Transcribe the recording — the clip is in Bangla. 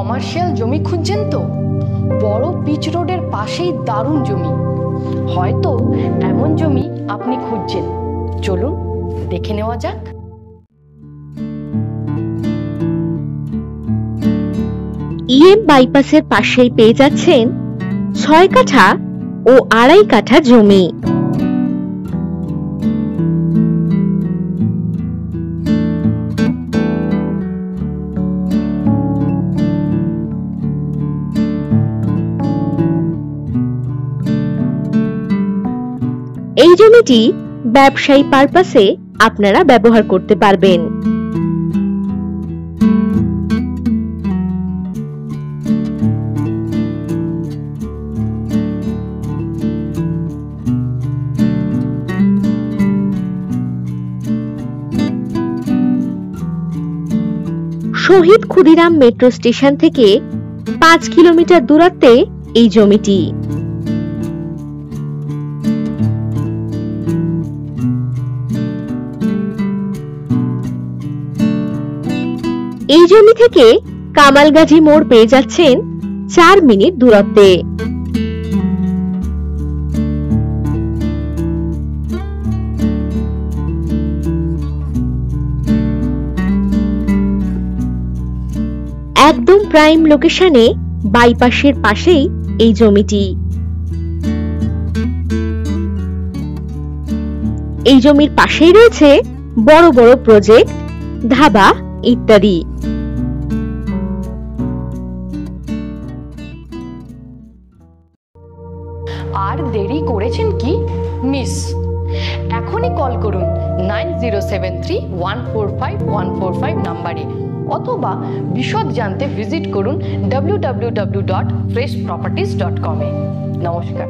কমার্শিয়াল জমি খুঁজছেন তো? বড় পিচ রোডের পাশেই দারুণ জমি। হয়তো এমন জমি আপনি খুঁজছেন। চলুন দেখে নেওয়া যাক। ইএম বাইপাসের পাশেই পেয়ে যাচ্ছেন 6 কাঠা ও 2.5 কাঠা জমি। এই জমিটি ব্যবসায়ী পারপাসে আপনারা ব্যবহার করতে পারবেন। শহীদ ক্ষুদিরাম মেট্রো স্টেশন থেকে 5 কিলোমিটার দূরত্বে এই জমিটি। এই জমি থেকে কামালগাজী মোড় পেয়ে যাচ্ছেন 4 মিনিট দূরত্বে। একদম প্রাইম লোকেশনে বাইপাসের পাশেই এই জমিটি। এই জমির পাশেই রয়েছে বড় বড় প্রজেক্ট, ধাবা ইত্যাদি। আর দেরি করেছেন কি? মিস এখনই কল করুন 9073145145 নাম্বারে, অথবা বিশদ জানতে ভিজিট করুন www.freshproperties.com এ। নমস্কার।